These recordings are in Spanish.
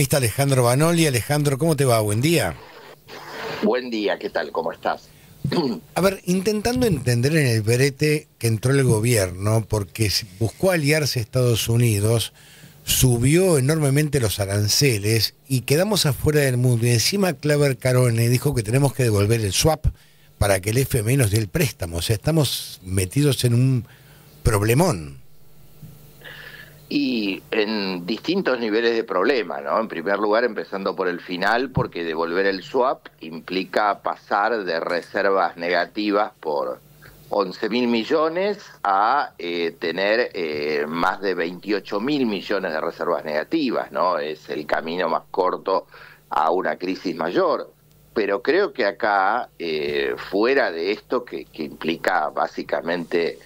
economista Alejandro Banoli. Alejandro, ¿cómo te va? Buen día. Buen día, ¿qué tal? ¿Cómo estás? A ver, intentando entender en el brete que entró el gobierno, porque buscó aliarse a Estados Unidos, subió enormemente los aranceles y quedamos afuera del mundo. Y encima Claver Carone dijo que tenemos que devolver el swap para que el FMI nos dé el préstamo. O sea, estamos metidos en un problemón. Y en distintos niveles de problema, ¿no? En primer lugar, empezando por el final, porque devolver el swap implica pasar de reservas negativas por 11.000 millones a tener más de 28.000 millones de reservas negativas, ¿no? Es el camino más corto a una crisis mayor. Pero creo que acá, fuera de esto que implica básicamente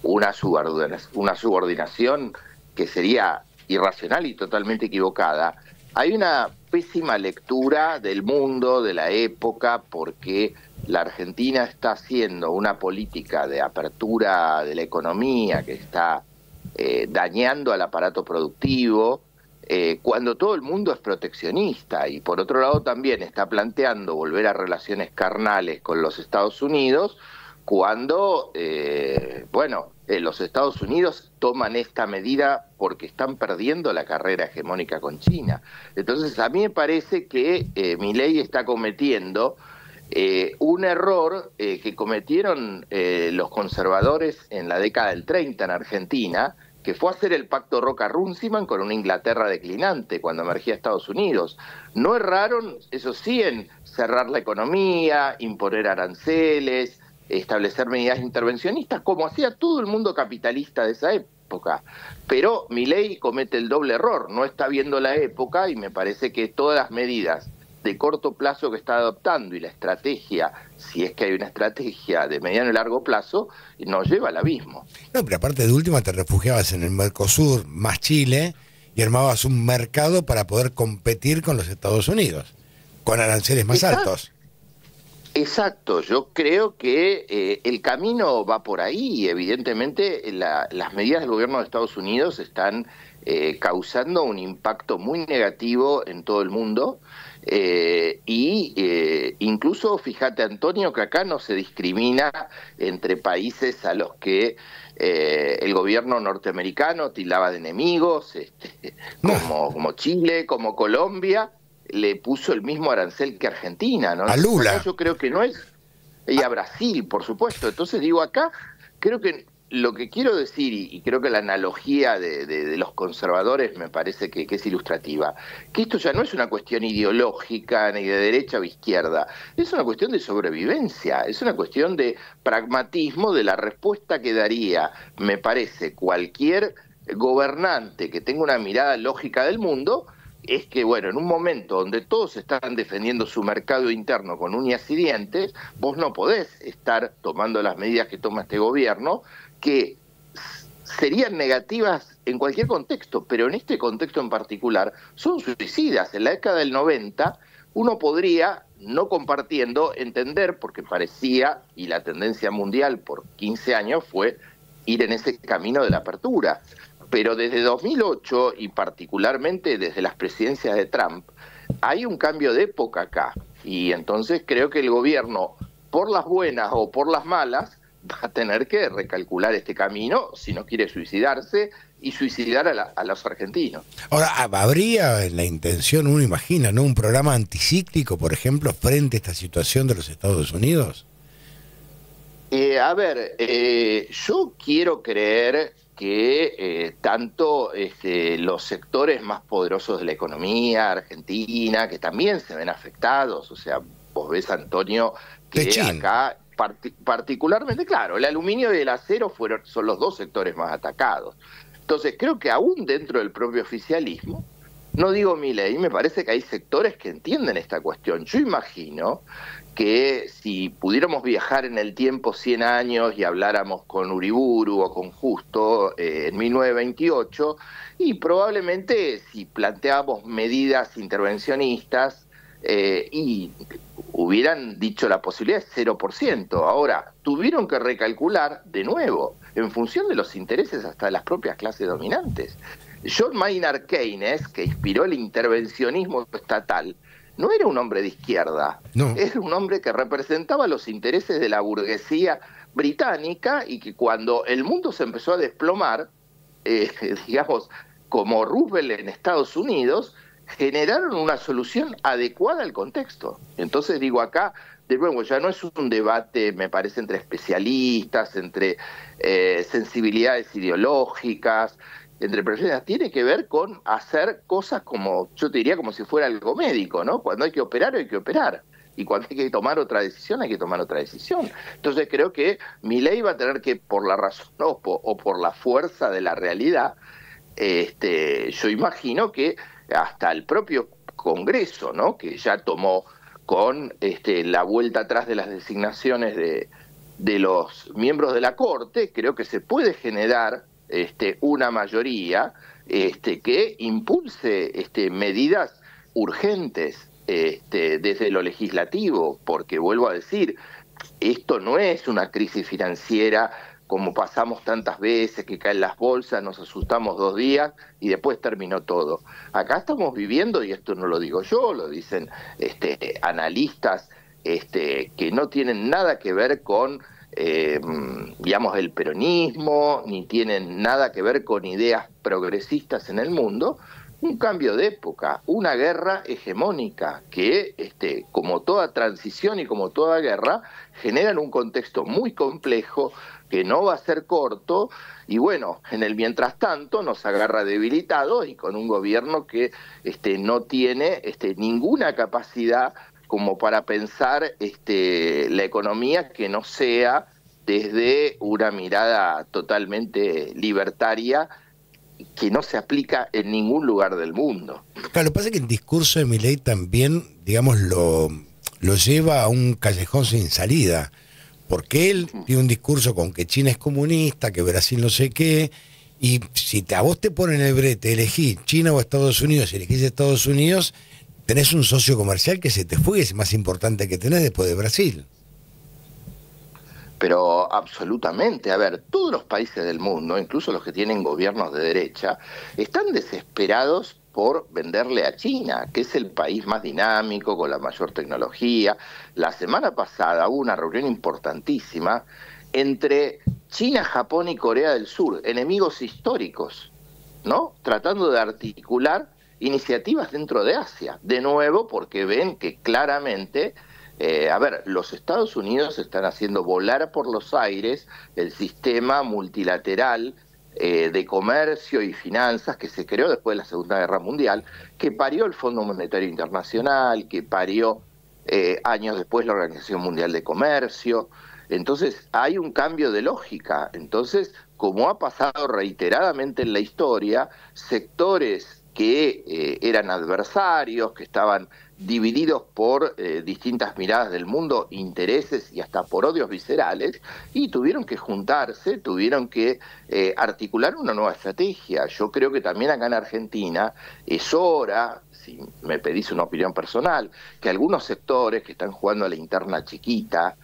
una subordinación que sería irracional y totalmente equivocada, hay una pésima lectura del mundo, de la época, porque la Argentina está haciendo una política de apertura de la economía que está dañando al aparato productivo, cuando todo el mundo es proteccionista, y por otro lado también está planteando volver a relaciones carnales con los Estados Unidos, cuando, los Estados Unidos toman esta medida porque están perdiendo la carrera hegemónica con China. Entonces, a mí me parece que Milei está cometiendo un error que cometieron los conservadores en la década del 30 en Argentina, que fue hacer el pacto Roca-Runciman con una Inglaterra declinante cuando emergía Estados Unidos. No erraron, eso sí, en cerrar la economía, imponer aranceles, establecer medidas intervencionistas, como hacía todo el mundo capitalista de esa época. Pero Milei comete el doble error, no está viendo la época, y me parece que todas las medidas de corto plazo que está adoptando y la estrategia, si es que hay una estrategia de mediano y largo plazo, nos lleva al abismo. No, pero aparte de última te refugiabas en el Mercosur más Chile y armabas un mercado para poder competir con los Estados Unidos, con aranceles más altos. Exacto, yo creo que el camino va por ahí. Evidentemente las medidas del gobierno de Estados Unidos están causando un impacto muy negativo en todo el mundo, incluso, fíjate, Antonio, que acá no se discrimina entre países a los que el gobierno norteamericano tildaba de enemigos, como Chile, como Colombia, le puso el mismo arancel que Argentina, ¿no? A Lula. Acá yo creo que no es, y a Brasil, por supuesto. Entonces digo, acá creo que lo que quiero decir, y creo que la analogía de los conservadores me parece que es ilustrativa, que esto ya no es una cuestión ideológica ni de derecha o izquierda, es una cuestión de sobrevivencia, es una cuestión de pragmatismo de la respuesta que daría, me parece, cualquier gobernante que tenga una mirada lógica del mundo. Es que, bueno, en un momento donde todos están defendiendo su mercado interno con uñas y dientes, vos no podés estar tomando las medidas que toma este gobierno, que serían negativas en cualquier contexto, pero en este contexto en particular son suicidas. En la década del 90 uno podría, no compartiendo, entender, porque parecía, y la tendencia mundial por 15 años fue ir en ese camino de la apertura. Pero desde 2008, y particularmente desde las presidencias de Trump, hay un cambio de época acá. Y entonces creo que el gobierno, por las buenas o por las malas, va a tener que recalcular este camino si no quiere suicidarse y suicidar a los argentinos. Ahora, ¿habría en la intención, uno imagina, ¿no?, un programa anticíclico, por ejemplo, frente a esta situación de los Estados Unidos? Yo quiero creer que tanto los sectores más poderosos de la economía argentina, que también se ven afectados, o sea, vos ves, Antonio, que acá particularmente, claro, el aluminio y el acero son los dos sectores más atacados. Entonces, creo que aún dentro del propio oficialismo, no digo Milei, me parece que hay sectores que entienden esta cuestión. Yo imagino que si pudiéramos viajar en el tiempo 100 años y habláramos con Uriburu o con Justo en 1928, y probablemente si planteábamos medidas intervencionistas y hubieran dicho la posibilidad es 0%. Ahora, tuvieron que recalcular de nuevo en función de los intereses hasta de las propias clases dominantes. John Maynard Keynes, que inspiró el intervencionismo estatal, no era un hombre de izquierda, no. Era un hombre que representaba los intereses de la burguesía británica y que cuando el mundo se empezó a desplomar, digamos, como Roosevelt en Estados Unidos, generaron una solución adecuada al contexto. Entonces digo acá, de nuevo, ya no es un debate, me parece, entre especialistas, entre sensibilidades ideológicas, entre personas, tiene que ver con hacer cosas como, yo te diría, como si fuera algo médico, ¿no? Cuando hay que operar, hay que operar. Y cuando hay que tomar otra decisión, hay que tomar otra decisión. Entonces creo que Milei va a tener que, por la razón o por la fuerza de la realidad, yo imagino que hasta el propio Congreso, ¿no? Que ya tomó con la vuelta atrás de las designaciones de los miembros de la Corte, creo que se puede generar una mayoría que impulse medidas urgentes desde lo legislativo, porque vuelvo a decir, esto no es una crisis financiera como pasamos tantas veces, que caen las bolsas, nos asustamos 2 días y después terminó todo. Acá estamos viviendo, y esto no lo digo yo, lo dicen analistas que no tienen nada que ver con digamos, el peronismo, ni tienen nada que ver con ideas progresistas en el mundo, un cambio de época, una guerra hegemónica que, como toda transición y como toda guerra, generan un contexto muy complejo que no va a ser corto, y bueno, en el mientras tanto nos agarra debilitados y con un gobierno que no tiene ninguna capacidad como para pensar la economía que no sea desde una mirada totalmente libertaria que no se aplica en ningún lugar del mundo. Claro, lo que pasa es que el discurso de Milei también, digamos, lo lleva a un callejón sin salida, porque él tiene un discurso con que China es comunista, que Brasil no sé qué, y si a vos te ponen el brete, elegí China o Estados Unidos, si elegís Estados Unidos, tenés un socio comercial que se te fue, es más importante que tenés después de Brasil. Pero absolutamente, a ver, todos los países del mundo, incluso los que tienen gobiernos de derecha, están desesperados por venderle a China, que es el país más dinámico, con la mayor tecnología. La semana pasada hubo una reunión importantísima entre China, Japón y Corea del Sur, enemigos históricos, ¿no? Tratando de articular iniciativas dentro de Asia, de nuevo porque ven que claramente, a ver, los Estados Unidos están haciendo volar por los aires el sistema multilateral de comercio y finanzas que se creó después de la Segunda Guerra Mundial, que parió el Fondo Monetario Internacional, que parió años después la Organización Mundial de Comercio. Entonces hay un cambio de lógica. Entonces, como ha pasado reiteradamente en la historia, sectores que eran adversarios, que estaban divididos por distintas miradas del mundo, intereses y hasta por odios viscerales, y tuvieron que juntarse, tuvieron que articular una nueva estrategia. Yo creo que también acá en Argentina es hora, si me pedís una opinión personal, que algunos sectores que están jugando a la interna chiquita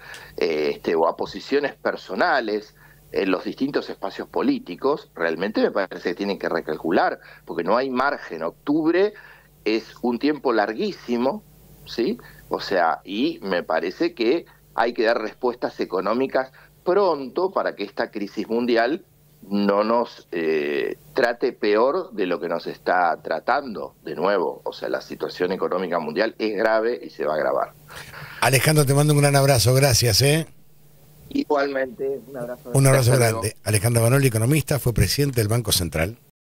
o a posiciones personales en los distintos espacios políticos, realmente me parece que tienen que recalcular, porque no hay margen. Octubre es un tiempo larguísimo, ¿sí? O sea, y me parece que hay que dar respuestas económicas pronto para que esta crisis mundial no nos trate peor de lo que nos está tratando de nuevo. O sea, la situación económica mundial es grave y se va a agravar. Alejandro, te mando un gran abrazo, gracias, Igualmente, un abrazo. Un abrazo grande. Alejandro Banoli, economista, fue presidente del Banco Central.